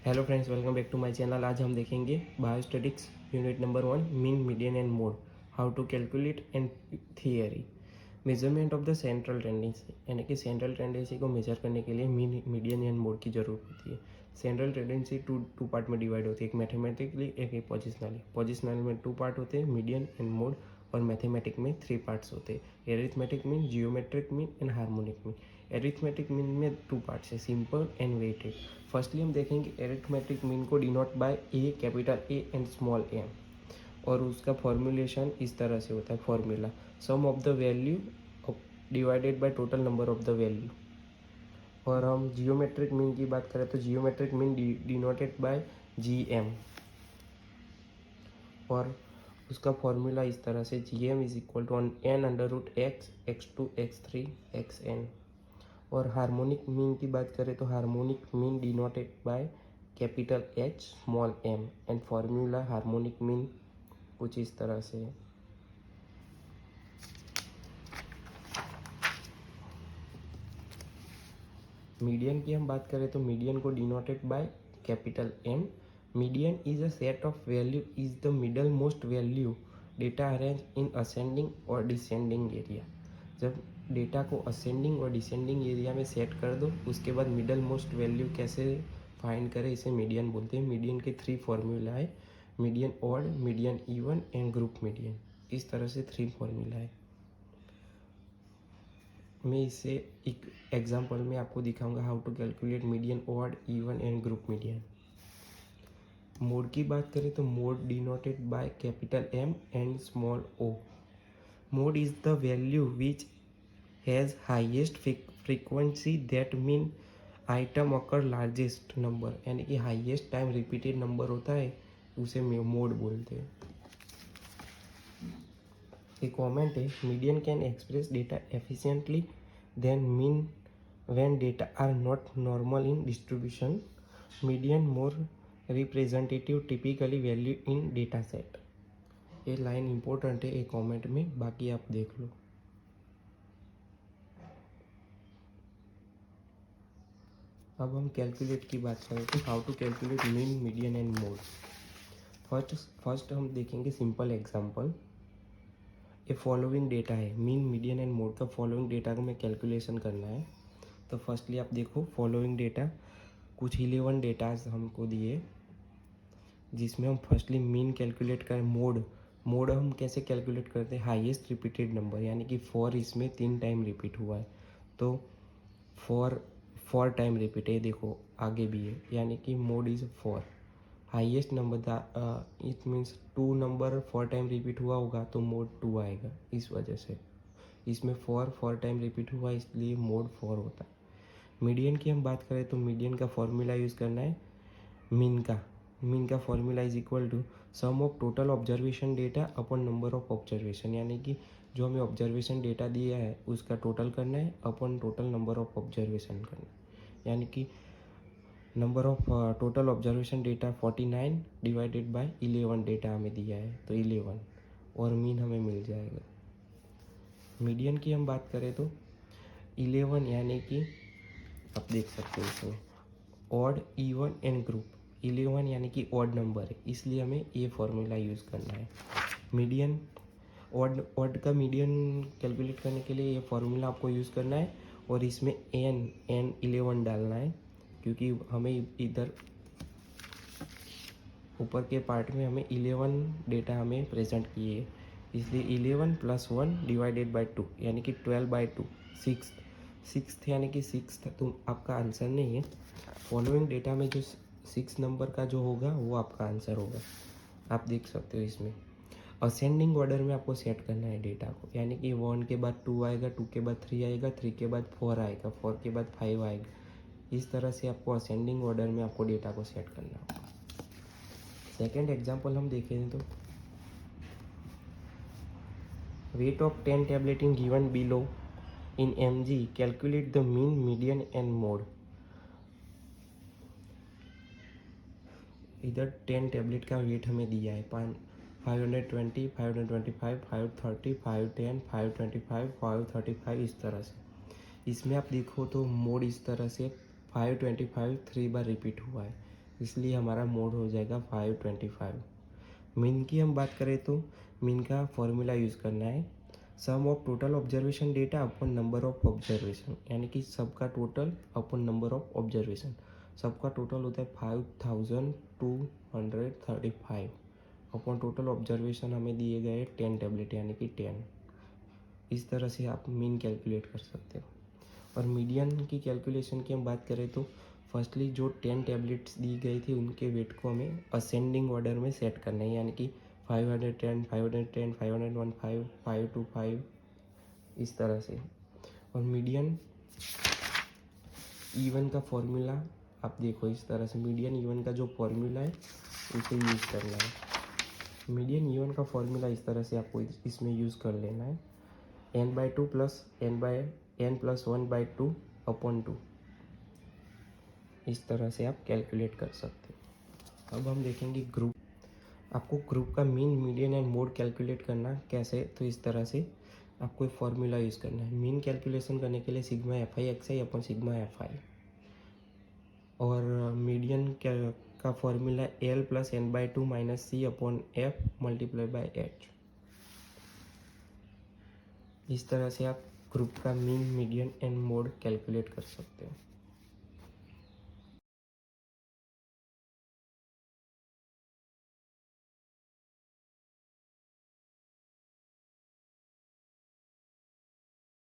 Hello friends, welcome back to my channel. आज हम देखेंगे biostatistics unit number 1 mean median and mode, how to calculate and theory. Measurement of the central tendency, यानी कि central tendency को major करने के लिए मीन मीडियन एंड मोड की जरूरत होती है। सेंट्रल टेंडेंसी टू पार्ट में डिवाइड होती है, एक मैथमेटिकली एक पोजिशनली। पोजिशनल में 2 पार्ट होते हैं, मीडियन एंड मोड, और मैथमेटिक में 3 पार्ट्स होते हैं, arithmetic mean, geometric mean and harmonic mean. Arithmetic mean में 2 पार्ट्स है, सिंपल एंड वेटेड। फर्स्टली हम देखेंगे एरिथमेटिक मीन को denote by A, capital A and small A, और उसका फॉर्मूलेशन इस तरह से होता है। Formula sum of the value divided by total number of the value. और हम जियोमेट्रिक मीन की बात करें तो geometric mean denoted by G M, और उसका फॉर्मूला इस तरह से G M is equal to n under root x, x2 x3 xn। और हार्मोनिक मीन की बात करें तो harmonic mean denoted by capital H small m, and formula harmonic mean कुछ इस तरह से है। मीडियन की हम बात करें तो मीडियन को denoted by capital M। Median is a set of value is the middle most value data arrange in ascending और डिसेंडिंग एरिया। जब डेटा को असेंडिंग और डिसेंडिंग एरिया में सेट कर दो, उसके बाद मिडल मोस्ट वैल्यू कैसे फाइंड करें, इसे मीडियन बोलते हैं। मीडियन के 3 फॉर्मूला है, median odd, median even and group median. इस तरह से 3 फॉर्मूला है। मैं इसे एक एग्जांपल में आपको दिखाऊंगा how to calculate median, odd, even and group median. Mode की बात करें तो mode denoted by capital M and small o। Mode is the value which has highest frequency that mean item occur largest number, यानी कि highest time repeated number होता है, उसे mode बोलते हैं। एक कॉमेंट है, median can express data efficiently then mean when data are not normal in distribution. Median more representative typically value in data set। ये लाइन इंपॉर्टेंट है एक कमेंट में, बाकी आप देख लो। अब हम कैलकुलेट की बात करें तो how to calculate mean, median and mode. First हम देखेंगे सिंपल एग्जांपल। ये फॉलोइंग डेटा है, मीन, मीडियन एंड मोड का फॉलोइंग डेटा को मैं कैलकुलेशन करना है। तो फर्स्टली आप देखो फॉलोइंग डेटा, कुछ 11 डेटाज हमको दिए, जिसमें हम फर्स्टली मीन कैलकुलेट करें। मोड हम कैसे कैलकुलेट करते हैं, हाईएस्ट रिपीटेड नंबर, यानी कि 4 इसमें 3 टाइम रिपीट हुआ है, तो 4 टाइम रिपीट है। देखो आगे भी है, यानी कि mode is 4। Highest number it means 2 number 4 time repeat हुआ होगा तो मोड 2 आएगा। इस वजह से इसमें 4 टाइम रिपीट हुआ, इसलिए मोड 4 होता है। मीडियन की हम बात करें तो मीडियन का फॉर्मूला यूज़ करना है मीन का formula is equal to sum of total observation data upon number of observation, यानी कि जो हमें ऑब्जर्वेशन डेटा दिया है उसका टोटल करना है upon total number of observation करना है। यानी कि number of total observation data 49 divided by 11 data हमें दिया है तो 11, और मीन हमें मिल जाएगा। मीडियन की हम बात करें तो 11, यानी कि आप देख सकते हो इसमें ऑड, इवन एंड ग्रुप। 11 यानी कि ऑड नंबर है, इसलिए हमें ये फॉर्मूला यूज़ करना है। मीडियन, ऑड का मीडियन कैलकुलेट करने के लिए ये फॉर्मूला आपको यूज़ करना है, और इसमें एन 11 डालना है, क्योंकि हमें इधर ऊपर के पार्ट में हमें 11 डेटा हमें प्रेजेंट किए है, इसलिए 11 + 1 डिवाइडेड बाई 2, यानी कि 12/2, 6 यानी कि 6 तो आपका आंसर नहीं है। फॉलोइंग डेटा में जो 6 नंबर का जो होगा वो आपका आंसर होगा। आप देख सकते हो इसमें असेंडिंग ऑर्डर में आपको सेट करना है डेटा को, यानी कि 1 के बाद 2 आएगा, 2 के बाद 3 आएगा, 3 के बाद 4 आएगा, 4 के बाद 5 आएगा। इस तरह से आपको असेंडिंग ऑर्डर में आपको डेटा को सेट करना होगा। सेकेंड एग्जाम्पल हम देखें तो weight of 10 tablet in given below in mg, calculate the mean, median and mode। इधर 10 टैबलेट का वेट हमें दिया है, 520, 525, 530, 510, 525, 535, इस तरह से। इसमें आप देखो तो मोड इस तरह से 525 3 बार रिपीट हुआ है, इसलिए हमारा मोड हो जाएगा 525। मीन की हम बात करें तो मीन का फॉर्मूला यूज़ करना है, sum of total observation data upon number of observation, यानी कि सबका total upon number of observation. सबका टोटल होता है 5235 अपॉन टोटल ऑब्जर्वेशन हमें दिए गए 10 टैबलेट यानी कि 10। इस तरह से आप मीन कैलकुलेट कर सकते हो। और मीडियन की कैलकुलेशन की हम बात करें तो फर्स्टली जो 10 टैबलेट्स दी गई थी उनके वेट को हमें असेंडिंग ऑर्डर में सेट करना है, यानी कि 510 510 515 525 इस तरह से। और मीडियन इवन का फॉर्मूला आप देखो इस तरह से, मीडियन इवन का जो फॉर्मूला है उसे यूज़ करना है। मीडियन इवन का फॉर्मूला इस तरह से आपको इसमें यूज़ कर लेना है, n/2 प्लस n+1/2 अपॉन 2। इस तरह से आप कैलकुलेट कर सकते हो। अब हम देखेंगे ग्रुप। आपको ग्रुप का mean median and mode calculate करना कैसे, तो इस तरह से आपको एक फॉर्मूला यूज़ करना है। मीन कैलकुलेशन करने के लिए sigma FI XI upon sigma FI, और मीडियन का formula L plus n/2 minus C upon F multiply by H। इस तरह से आप ग्रुप का mean median and mode calculate कर सकते हो।